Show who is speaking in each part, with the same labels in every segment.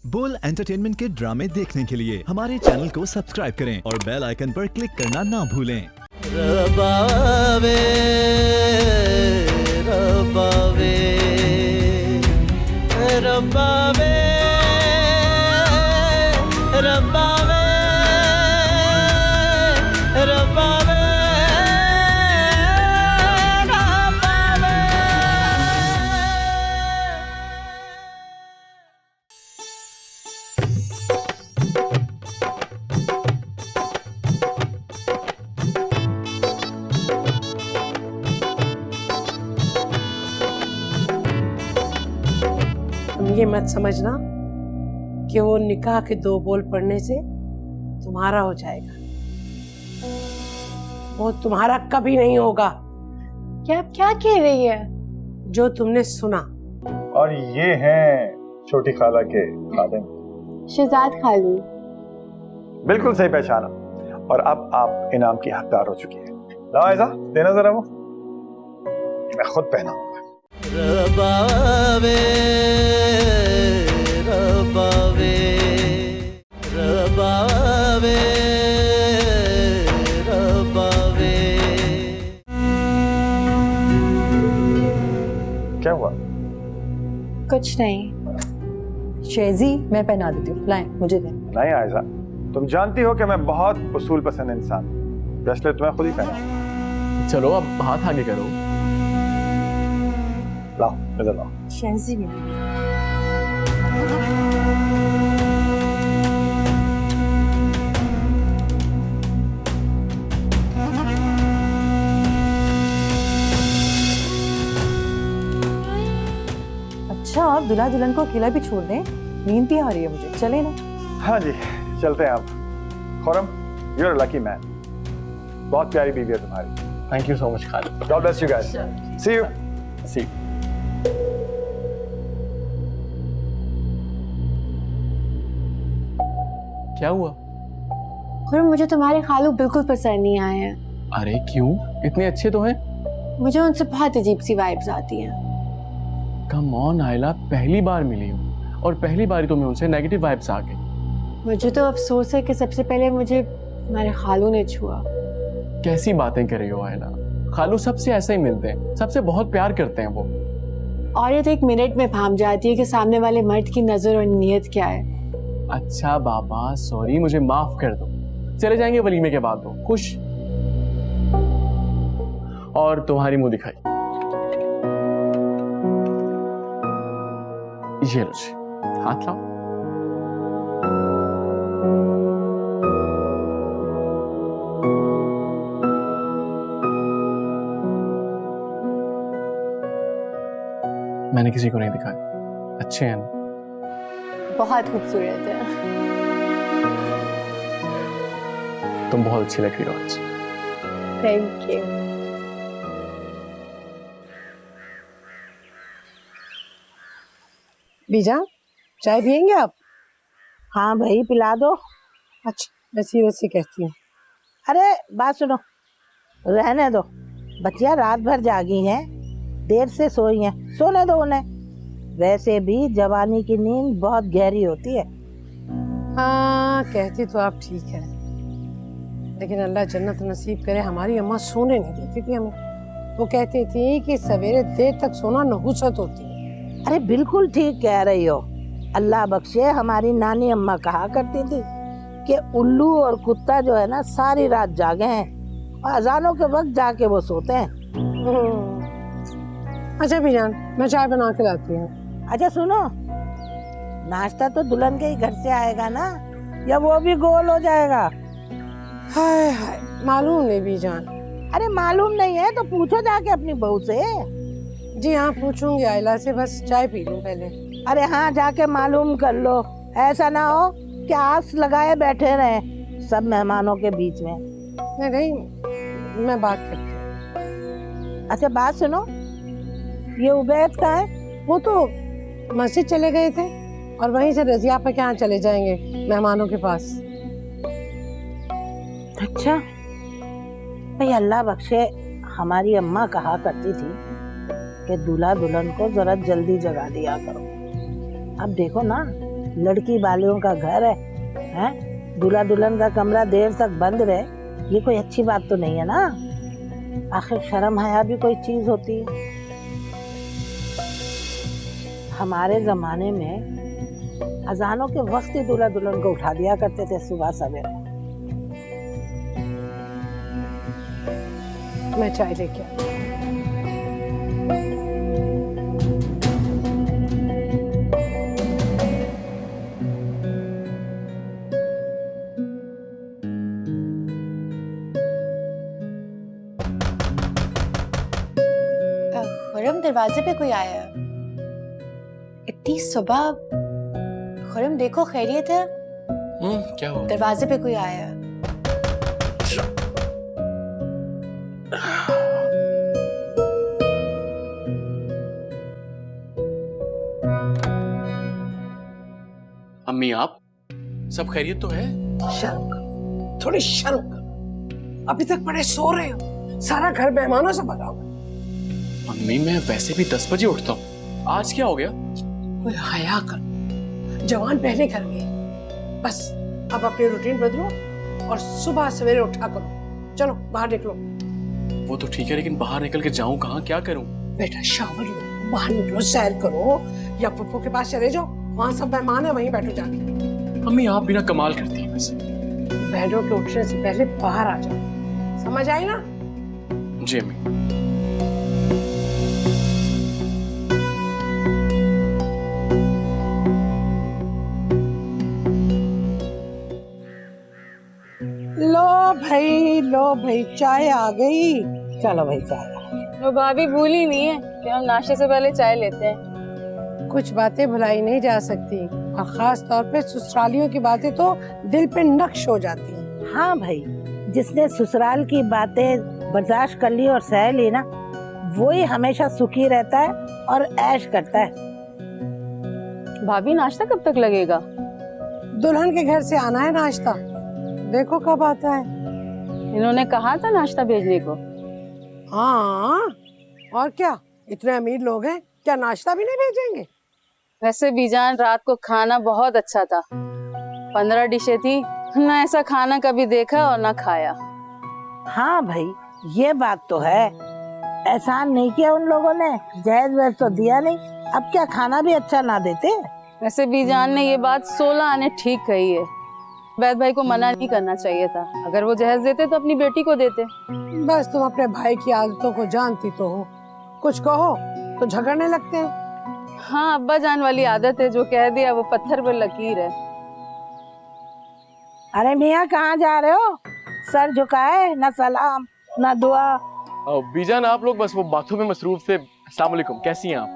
Speaker 1: बोल एंटरटेनमेंट के ड्रामे देखने के लिए हमारे चैनल को सब्सक्राइब करें और बेल आइकन पर क्लिक करना ना भूलें।
Speaker 2: रबावे रबावे रबावे रबावे रबावे
Speaker 3: ये मत समझना कि वो निकाह के 2 बोल पढ़ने से तुम्हारा हो जाएगा। वो तुम्हारा कभी नहीं होगा।
Speaker 4: क्या कह रही है?
Speaker 3: जो तुमने सुना।
Speaker 5: और ये हैं छोटी खाला के खादिम।
Speaker 4: शहजाद खालू।
Speaker 5: बिल्कुल सही पहचाना। और अब आप इनाम की हकदार हो चुकी है। लाओ ऐसा देना जरा वो, मैं खुद पहनाऊंगा।
Speaker 2: रबावे रबावे रबावे रबावे।
Speaker 5: क्या हुआ?
Speaker 4: कुछ नहीं।
Speaker 6: शेजी मैं पहना देती हूँ, लाएं मुझे दें।
Speaker 5: नहीं आयजा, तुम जानती हो कि मैं बहुत उसूल पसंद इंसान हूँ, इसलिए तुम्हें खुद ही पहनाऊंगा।
Speaker 7: चलो अब हाथ आगे करो।
Speaker 5: लाओ इधर लाओ।
Speaker 4: शेजी भी।
Speaker 6: अच्छा आप दुल्हा दुल्हन को अकेला भी छोड़ दें, नींद भी आ रही है मुझे, चले ना।
Speaker 5: हाँ जी चलते हैं आप। Khurram, you are lucky man. बहुत प्यारी बीवी है तुम्हारी।
Speaker 7: Thank you so much Khalid.
Speaker 5: God bless you guys. See you.
Speaker 7: See. क्या हुआ?
Speaker 4: खुरम, मुझे तुम्हारे खालू बिल्कुल पसंद नहीं आए हैं।
Speaker 7: अरे क्यों? इतने अच्छे तो हैं।
Speaker 4: मुझे उनसे बहुत अजीब सी वाइब्स आती हैं।
Speaker 7: कम ऑन आयला, पहली बार मिली हूँ और पहली बार ही तुम्हें उनसे नेगेटिव वाइब्स आ गई।
Speaker 4: मुझे तो अफसोस है कि सबसे पहले मुझे हमारे खालू ने छुआ।
Speaker 7: कैसी बातें कर रही हो आयला? खालू सबसे ऐसा ही मिलते हैं, सबसे बहुत प्यार करते हैं वो।
Speaker 4: और ये तो 1 मिनट में भाम जाती है कि सामने वाले मर्द की नजर और नीयत क्या है।
Speaker 7: अच्छा बाबा सॉरी, मुझे माफ कर दो। चले जाएंगे वलीमे के बाद। तो खुश? और तुम्हारी मुंह दिखाई। ये लो जी, हाथ लाओ। मैंने किसी को नहीं दिखाया। अच्छे हैं ना?
Speaker 4: बहुत खूबसूरत है।
Speaker 7: तुम बहुत अच्छी लग रही हो आज।
Speaker 4: Thank you.
Speaker 3: बीजा चाय पियेंगे आप?
Speaker 8: हाँ भाई पिला दो।
Speaker 3: अच्छा मैं सीरियस ही कहती हूँ।
Speaker 8: अरे बात सुनो, रहने दो। बच्चियाँ रात भर जागी हैं, देर से सोई हैं, सोने दो उन्हें। वैसे भी जवानी की नींद बहुत गहरी होती है।
Speaker 3: हाँ कहती तो आप ठीक है, लेकिन अल्लाह जन्नत नसीब करे, हमारी अम्मा सोने नहीं देती थी हमें। वो कहती थी कि सवेरे देर तक सोना नहुसत होती है।
Speaker 8: अरे बिल्कुल ठीक कह रही हो। अल्लाह बख्शे, हमारी नानी अम्मा कहा करती थी कि उल्लू और कुत्ता जो है ना सारी रात जागे हैं और अजानों के वक्त जाके वो सोते हैं।
Speaker 3: अच्छा बीजान मैं चाय बना के लाती हूँ।
Speaker 8: अच्छा सुनो, नाश्ता तो दुल्हन के ही घर से आएगा ना, या वो भी गोल हो जाएगा?
Speaker 3: हाय हाय मालूम नहीं बीजान।
Speaker 8: अरे मालूम नहीं है तो पूछो जाके अपनी बहू से।
Speaker 3: जी हाँ पूछूंगी आयला से, बस चाय पी लूं पहले।
Speaker 8: अरे हाँ जाके मालूम कर लो, ऐसा ना हो कि आस लगाए बैठे रहे सब मेहमानों के बीच में।
Speaker 3: नहीं मैं बात करती हूँ।
Speaker 8: अच्छा बात सुनो, ये उबैद का है?
Speaker 3: वो तो मस्जिद चले गए थे और वहीं से रजिया पे क्या चले जाएंगे मेहमानों के पास।
Speaker 8: अच्छा भाई अल्लाह बख्शे, हमारी अम्मा कहा करती थी कि दूल्हा दुल्हन को जरा जल्दी जगा दिया करो। अब देखो ना लड़की वालियों का घर है, हैं? दूल्हा दुल्हन का कमरा देर तक बंद रहे, ये कोई अच्छी बात तो नहीं है ना। आखिर शर्म हया भी कोई चीज होती है। हमारे जमाने में अजानों के वक्त ही दूल्हा दुल्हन को उठा दिया करते थे सुबह सवेरे।
Speaker 3: मैं चाय लेके आती हूँ।
Speaker 4: खुरम, दरवाजे पे कोई आया है। इतनी सुबह। खुरम देखो, खैरियत है?
Speaker 7: क्या हुआ?
Speaker 4: दरवाजे पे कोई आया है।
Speaker 7: अम्मी आप सब खैरियत तो है?
Speaker 3: शर्म करो, थोड़ी शर्म करो। अभी तक बड़े सो रहे हो, सारा घर मेहमानों से भरा हुआ।
Speaker 7: अम्मी मैं वैसे भी 10 बजे उठता हूँ, आज क्या हो गया?
Speaker 3: कोई हया करो, जवान पहले कर गए। बस अब अपनी रूटीन बदलो और सुबह सवेरे उठा करो। चलो बाहर निकलो।
Speaker 7: वो तो ठीक है, लेकिन बाहर निकल के जाऊं कहाँ, क्या करूं?
Speaker 3: बेटा शावर लो, बाहर निकलो, सैर करो या पप्पू के पास चले जाओ, वहाँ सब मेहमान है, वहीं बैठो जाके।
Speaker 7: अम्मी आप बिना कमाल करती हैं वैसे।
Speaker 3: बहनों के उठने से पहले बाहर आ जाओ, समझ आई ना?
Speaker 7: जी अम्मी।
Speaker 3: लो भाई चाय आ गई। चलो भाई चाय।
Speaker 4: वो भाभी भूल ही नहीं है कि हम नाश्ते से पहले चाय लेते हैं।
Speaker 3: कुछ बातें भुलाई नहीं जा सकती, और खास तौर पे ससुरालियों की बातें तो दिल पे नक्श हो जाती हैं।
Speaker 8: हाँ भाई, जिसने ससुराल की बातें बर्दाश्त कर ली और सह ली ना, वही हमेशा सुखी रहता है और ऐश करता है।
Speaker 4: भाभी नाश्ता कब तक लगेगा?
Speaker 3: दुल्हन के घर से आना है नाश्ता, देखो कब आता है।
Speaker 4: इन्होंने कहा था नाश्ता भेजने को।
Speaker 3: हाँ और क्या, इतने अमीर लोग हैं, क्या नाश्ता भी नहीं भेजेंगे?
Speaker 4: वैसे बीजान रात को खाना बहुत अच्छा था, 15 डिशें थी, ना ऐसा खाना कभी देखा और ना खाया।
Speaker 8: हाँ भाई ये बात तो है, एहसान नहीं किया उन लोगों ने, जहेज वहेज तो दिया नहीं, अब क्या खाना भी अच्छा ना देते।
Speaker 4: वैसे बीजान ने ये बात 16 आने ठीक कही है। वैद भाई को मना नहीं करना चाहिए था, अगर वो जहेज देते तो अपनी बेटी को देते।
Speaker 3: बस तुम अपने भाई की आदतों को जानती तो हो, कुछ कहो तो झगड़ने लगते हैं।
Speaker 4: हाँ अब्बा जान वाली आदत है, जो कह दिया वो पत्थर पर लकीर है।
Speaker 8: अरे मियाँ कहाँ जा रहे हो? सर झुकाए, ना सलाम ना दुआ।
Speaker 7: बीजान आप लोग बस वो बातों में मसरूफ थे। अस्सलाम वालेकुम, कैसी हैं आप?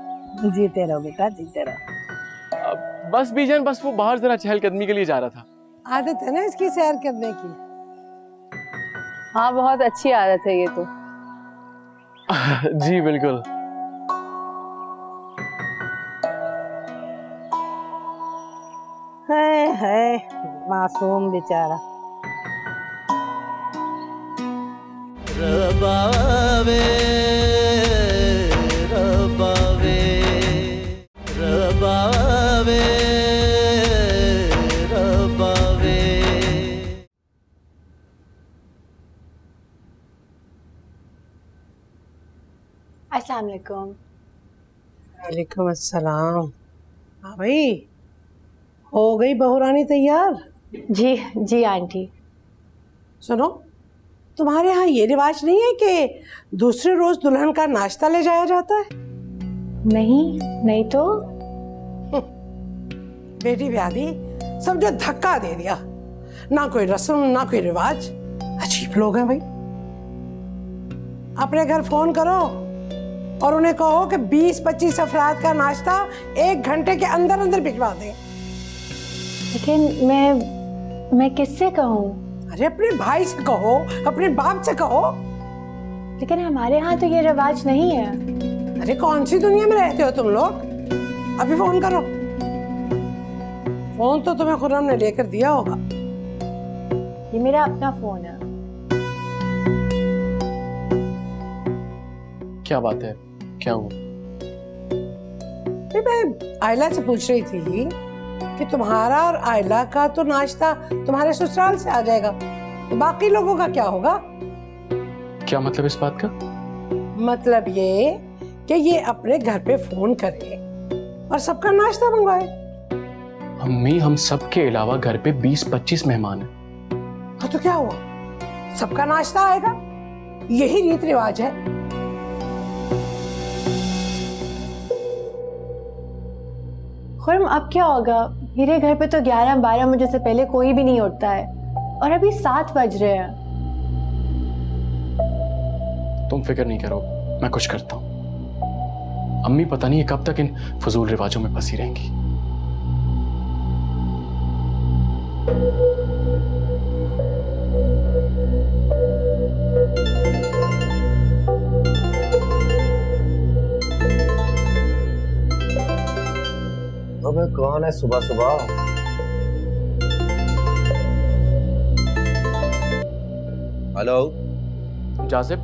Speaker 8: जीते रहो बेटा, जीते रहो।
Speaker 7: बस बीजान, बस वो बाहर जरा चहलकदमी के लिए जा रहा था।
Speaker 3: आदत है ना इसकी सैर करने की।
Speaker 4: हाँ बहुत अच्छी आदत है ये तो।
Speaker 7: जी बिल्कुल।
Speaker 8: है मासूम बेचारा।
Speaker 2: रबावे रबावे रबावे रबावे।
Speaker 4: अस्सलाम वालेकुम।
Speaker 3: वालेकुम अस्सलाम। हाँ भाई, हो गई बहुरानी तैयार?
Speaker 4: जी जी आंटी।
Speaker 3: सुनो, तुम्हारे यहाँ ये रिवाज नहीं है कि दूसरे रोज दुल्हन का नाश्ता ले जाया जाता है?
Speaker 4: नहीं तो।
Speaker 3: बेटी ब्यादी सब जो धक्का दे दिया, ना कोई रस्म ना कोई रिवाज, अजीब लोग हैं भाई। अपने घर फोन करो और उन्हें कहो कि 20-25 अफराद का नाश्ता 1 घंटे के अंदर अंदर भिजवा दें।
Speaker 4: लेकिन मैं किससे कहूँ?
Speaker 3: अरे अपने भाई से कहो, अपने बाप से कहो।
Speaker 4: लेकिन हमारे यहाँ तो ये रिवाज नहीं है।
Speaker 3: अरे कौन सी दुनिया में रहते हो तुम लोग? अभी फोन करो। फोन तो तुम्हें खुर्रम ने लेकर दिया होगा।
Speaker 4: ये मेरा अपना फोन है।
Speaker 7: क्या बात है, क्या हुआ?
Speaker 3: मैं आयला से पूछ रही थी कि तुम्हारा और आयला का तो नाश्ता तुम्हारे ससुराल से आ जाएगा, तो बाकी लोगों का क्या होगा?
Speaker 7: क्या मतलब इस बात का?
Speaker 3: मतलब ये कि ये अपने घर पे फोन करे और सबका नाश्ता मंगवाए।
Speaker 7: अम्मी, हम सबके अलावा घर पे 20-25 मेहमान हैं।
Speaker 3: हाँ तो क्या हुआ, सबका नाश्ता आएगा, यही रीत रिवाज है।
Speaker 9: खुर्म, अब क्या होगा? मेरे घर पे तो 11-12 बजे से पहले कोई भी नहीं उठता है और अभी 7 बज रहे हैं।
Speaker 7: तुम फिक्र नहीं करो, मैं कुछ करता हूँ। अम्मी पता नहीं कब तक इन फजूल रिवाजों में फंसी रहेंगी।
Speaker 10: अबे कौन है सुबह सुबह? हेलो
Speaker 7: जाजिब,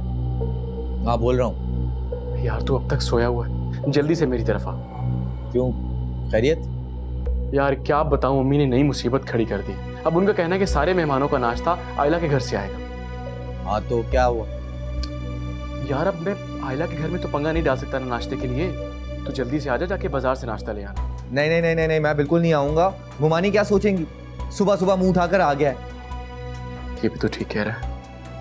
Speaker 10: हाँ बोल रहा हूँ।
Speaker 7: यार तू अब तक सोया हुआ है, जल्दी से मेरी तरफ आ।
Speaker 10: क्यों, खैरियत?
Speaker 7: यार क्या बताऊं, अम्मी ने नई मुसीबत खड़ी कर दी। अब उनका कहना है कि सारे मेहमानों का नाश्ता आयला के घर से आएगा।
Speaker 10: हाँ तो क्या हुआ?
Speaker 7: यार अब मैं आयला के घर में तो पंगा नहीं डाल सकता ना नाश्ते के लिए। तो जल्दी से आजा, जाके बाजार से नाश्ता ले आना।
Speaker 10: नहीं नहीं नहीं नहीं नहीं, मैं बिल्कुल नहीं आऊंगा। घुमानी क्या सोचेंगी, सुबह सुबह मुंह उठाकर आ गया है।
Speaker 7: ये भी तो ठीक कह रहा है।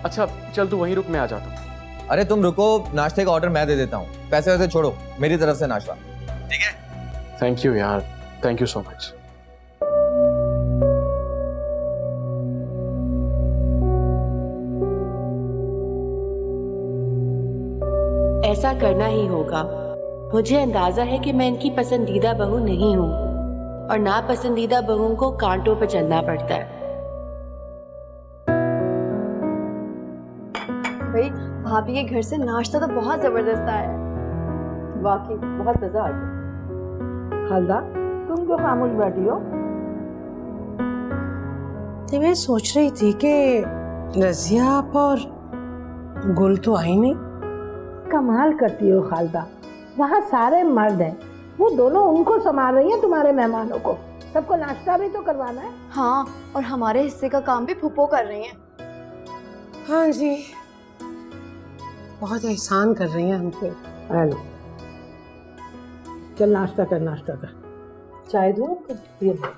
Speaker 7: अच्छा चल तू वहीं रुक, मैं आ जाता हूँ।
Speaker 10: अरे तुम रुको, नाश्ते का ऑर्डर मैं दे देता हूँ, पैसे वैसे छोड़ो, मेरी तरफ से नाश्ता। ठीक है?
Speaker 7: थैंक यू यार, थैंक यू सो मच।
Speaker 11: ऐसा करना ही होगा। मुझे अंदाजा है कि मैं इनकी पसंदीदा बहू नहीं हूँ और नापसंदीदा बहुओं को कांटों पर चलना पड़ता है।
Speaker 9: भाई, भाभी के घर से नाश्ता तो बहुत जबरदस्त आया है।
Speaker 6: वाकई बहुत मजा आ गया।
Speaker 8: खालदा, तुम क्यों खामोश बैठी हो?
Speaker 3: तो मैं सोच रही थी कि रजिया आप और गुल तो आई नहीं।
Speaker 8: कमाल करती हो खालदा, वहाँ सारे मर्द हैं, वो दोनों उनको संभाल रही हैं, तुम्हारे मेहमानों को। सबको नाश्ता भी तो करवाना है।
Speaker 9: हाँ, और हमारे हिस्से का काम भी फूफो कर रही हैं।
Speaker 3: हाँ जी, बहुत एहसान कर रही हैं हम पे।
Speaker 8: हेलो, चल नाश्ता कर, नाश्ता कर। चाय दूँ आपको? ये लो।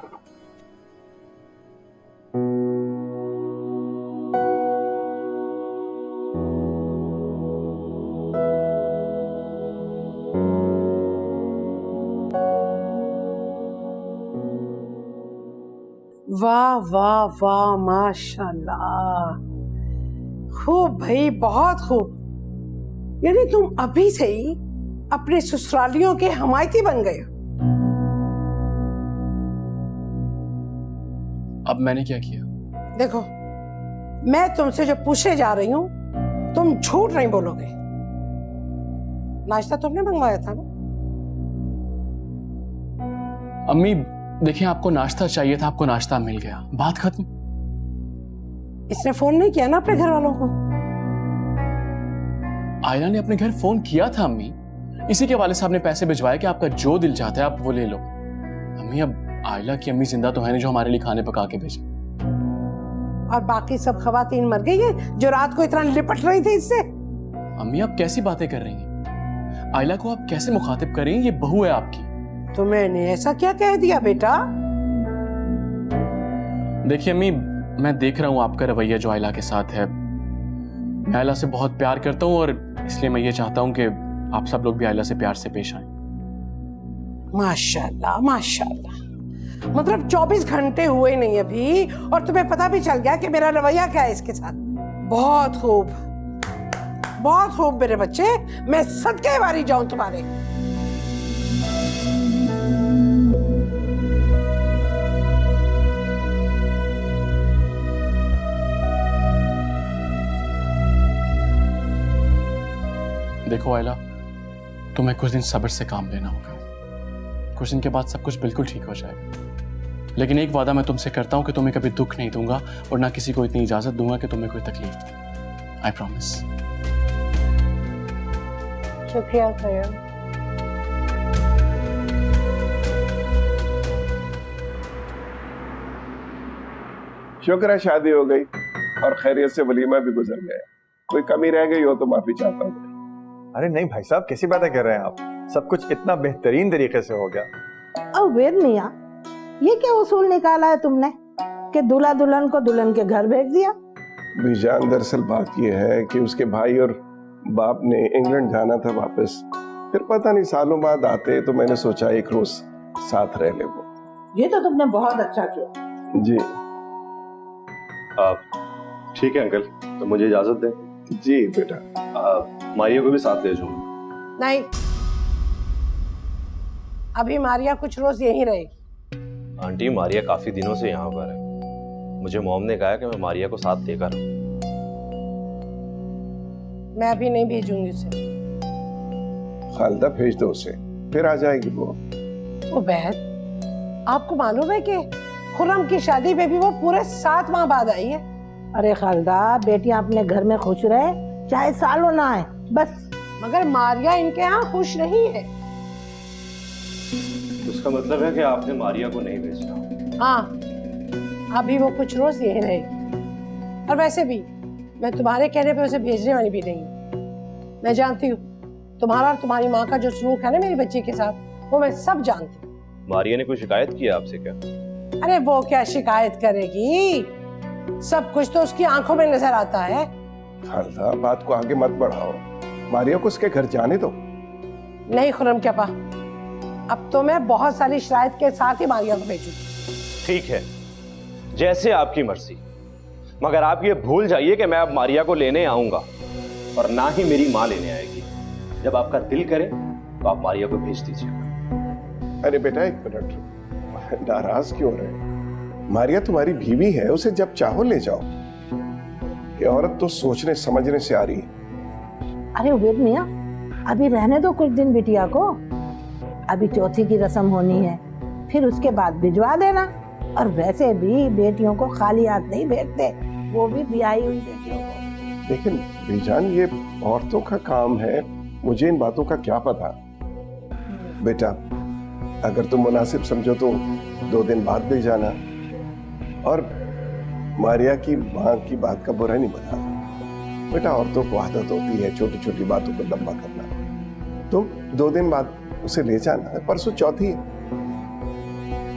Speaker 3: वाह वाह वाह, माशाल्लाह, खूब भाई, बहुत खूब। यानी तुम अभी से ही अपने ससुरालियों के हमायती बन गए हो।
Speaker 7: अब मैंने क्या किया?
Speaker 3: देखो, मैं तुमसे जो पूछने जा रही हूँ, तुम झूठ नहीं बोलोगे। नाश्ता तुमने मंगवाया था ना?
Speaker 7: अम्मी देखिए, आपको नाश्ता चाहिए था, आपको नाश्ता मिल गया, बात खत्म।
Speaker 3: इसने फोन नहीं किया ना अपने घर वालों को?
Speaker 7: आयला ने अपने घर फोन किया था अम्मी, इसी के वाले साहब ने पैसे भिजवाए कि आपका जो दिल चाहता है आप वो ले लो। अम्मी अब आयला की अम्मी जिंदा तो है नहीं जो हमारे लिए खाने पका के भेजे।
Speaker 3: और बाकी सब खवातीन मर गई है जो रात को इतना लिपट रही थी इससे।
Speaker 7: अम्मी आप कैसी बातें कर रही हैं? आयला को आप कैसे मुखातिब कर रही हैं? ये बहू है आपकी।
Speaker 3: तो मैंने ऐसा क्या कह दिया बेटा?
Speaker 7: देखिए अम्मी, मैं देख रहा हूँ आपका रवैया जो आयला के साथ है। मैं आयला से बहुत प्यार करता हूँ और इसलिए मैं ये चाहता हूँ कि आप सब लोग भी आयला से प्यार से पेश आएं।
Speaker 3: माशाल्लाह माशाल्लाह, मतलब 24 घंटे हुए नहीं अभी और तुम्हें पता भी चल गया कि मेरा रवैया क्या है इसके साथ। बहुत खूब, बहुत खूब मेरे बच्चे, मैं सदके वारी जाऊं तुम्हारे।
Speaker 7: देखो आयला, तुम्हें कुछ दिन सब्र से काम लेना होगा। कुछ दिन के बाद सब कुछ बिल्कुल ठीक हो जाएगा। लेकिन एक वादा मैं तुमसे करता हूँ कि तुम्हें कभी दुख नहीं दूंगा और ना किसी को इतनी इजाजत दूंगा कि तुम्हें कोई तकलीफ दे। I promise.
Speaker 9: शुक्रिया खैर।
Speaker 12: शुक्र है शादी हो गई और खैरियत से वलीमा भी गुजर गया। कोई कमी रह गई हो तो माफी चाहता हूँ।
Speaker 5: अरे नहीं भाई साहब, कैसी बातें कर रहे हैं आप? सब कुछ इतना बेहतरीन तरीके से हो गया।
Speaker 8: और वेद मियाँ, ये क्या उसूल निकाला है तुमने कि दूल्हा दुल्हन को दुल्हन के घर भेज दिया?
Speaker 12: बीजान, दरअसल बात यह है कि उसके भाई और बाप ने इंग्लैंड जाना था वापस, फिर पता नहीं सालों बाद आते, तो मैंने सोचा एक रोज साथ रह ले वो।
Speaker 8: ये तो तुमने बहुत अच्छा किया।
Speaker 12: जी
Speaker 13: ठीक है अंकल, तो मुझे इजाजत दें।
Speaker 12: जी बेटा।
Speaker 13: मारिया को भी साथ ले जाऊंगा।
Speaker 3: नहीं, अभी मारिया कुछ रोज यहीं रहेगी।
Speaker 13: आंटी, मारिया काफी दिनों से यहाँ पर है। मुझे मॉम ने कहा कि मैं मारिया को साथ लेकर आऊं।
Speaker 3: मैं अभी नहीं भेजूंगी उसे।
Speaker 12: खालिदा भेज दो उसे, फिर आ जाएगी वो।
Speaker 3: उबैद, आपको मालूम है कि खुर्रम की शादी पे भी वो पूरे 7 माह बाद आई है।
Speaker 8: अरे खालिदा, बेटियां अपने घर में खुश रहे, चाहे सालों ना आए, बस।
Speaker 3: मगर मारिया इनके यहाँ खुश नहीं है।
Speaker 13: उसका मतलब है कि आपने मारिया को नहीं भेजना?
Speaker 3: हाँ, अभी वो कुछ रोज यहीं रहेगी। और वैसे भी मैं तुम्हारे कहने पे उसे भेजने वाली भी नहीं हूँ। मैं जानती हूँ तुम्हारा और तुम्हारी माँ का जो सलूक है ना मेरी बच्ची के साथ, वो मैं सब जानती हूँ।
Speaker 13: मारिया ने कोई शिकायत की आपसे क्या?
Speaker 3: अरे वो क्या शिकायत करेगी, सब कुछ तो उसकी आंखों में नजर आता है।
Speaker 12: खालिदा, बात को आगे मत बढ़ाओ, मारिया को उसके घर जाने दो।
Speaker 3: नहीं खुर्रम क्या पा, अब तो मैं बहुत सारी शराइत के साथ ही मारिया को भेजूंगी।
Speaker 13: ठीक है, जैसे आपकी मर्जी, मगर आप ये भूल जाइए कि मैं अब मारिया को लेने आऊंगा और ना ही मेरी माँ लेने आएगी। जब आपका दिल करे तो आप मारिया को भेज दीजिए।
Speaker 12: अरे बेटा एक मिनट, नाराज क्यों रहे? मारिया तुम्हारी बीवी है, उसे जब चाहो ले जाओ। ये औरत तो सोचने समझने से आ रही है।
Speaker 8: अरे वेद मियाँ, अभी रहने दो कुछ दिन बिटिया को। अभी चौथी की रस्म होनी है, फिर उसके बाद भिजवा देना। और वैसे भी बेटियों को खाली हाथ नहीं भेजते, वो भी ब्याही हुई बेटियों को।
Speaker 12: लेकिन बीजान, ये औरतों का काम है, मुझे इन बातों का क्या पता। बेटा, अगर तुम मुनासिब समझो तो 2 दिन बाद भी जाना। और मारिया की माँ की बात का बुरा नहीं बना बेटा, औरतों को आदत होती है छोटी छोटी बातों को लंबा करना। तुम 2 दिन बाद उसे ले जाना, परसों चौथी है।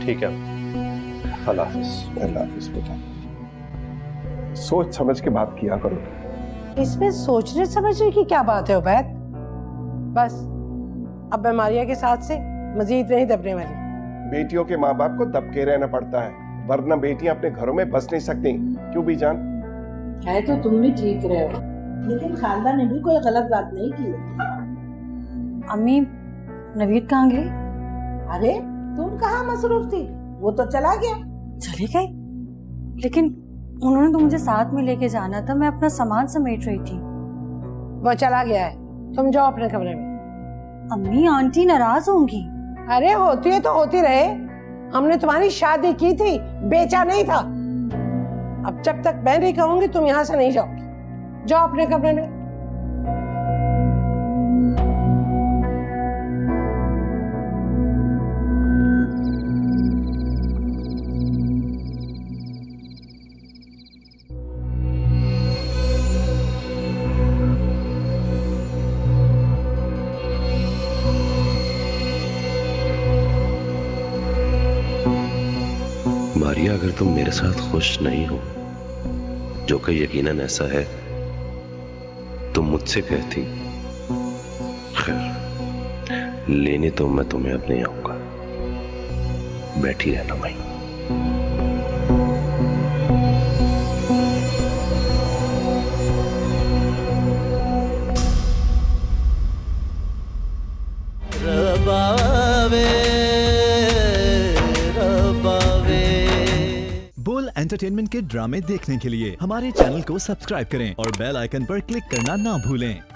Speaker 13: ठीक है, अल्लाह हाफिज।
Speaker 12: अल्लाह हाफिज बेटा। सोच समझ के बात किया करो।
Speaker 3: इसमें सोचने समझने की क्या बात है उबैद? बस अब मैं मारिया के साथ से मजीद नहीं दबने वाली।
Speaker 12: बेटियों के माँ बाप को दबके रहना पड़ता है, वरना बेटियां अपने घरों में बस नहीं सकती। क्यों बीजान?
Speaker 8: है तो तुम भी ठीक रहे हो, लेकिन खालिदा ने भी कोई गलत बात नहीं की।
Speaker 6: अम्मी, नवीद कहाँ गई?
Speaker 8: अरे तुम कहाँ मसरूफ थी? वो तो चला गया।
Speaker 6: चली गई? लेकिन उन्होंने तो मुझे साथ में लेके जाना था, मैं अपना सामान समेट रही थी।
Speaker 3: वो चला गया है, तुम जाओ अपने कमरे में।
Speaker 6: अम्मी, आंटी नाराज होंगी।
Speaker 3: अरे होती है तो होती रहे, हमने तुम्हारी शादी की थी, बेचा नहीं था। अब जब तक मैं नहीं कहूंगी तुम यहाँ से नहीं जाओगी। जाओ अपने कमरे में।
Speaker 14: मारिया, अगर तुम मेरे साथ खुश नहीं हो, जो कि यकीनन ऐसा है, तुम मुझसे कहती। खैर, लेने तो मैं तुम्हें अब नहीं आऊंगा, बैठी रहना भाई।
Speaker 1: बोल एंटरटेनमेंट के ड्रामे देखने के लिए हमारे चैनल को सब्सक्राइब करें और बेल आइकन पर क्लिक करना ना भूलें।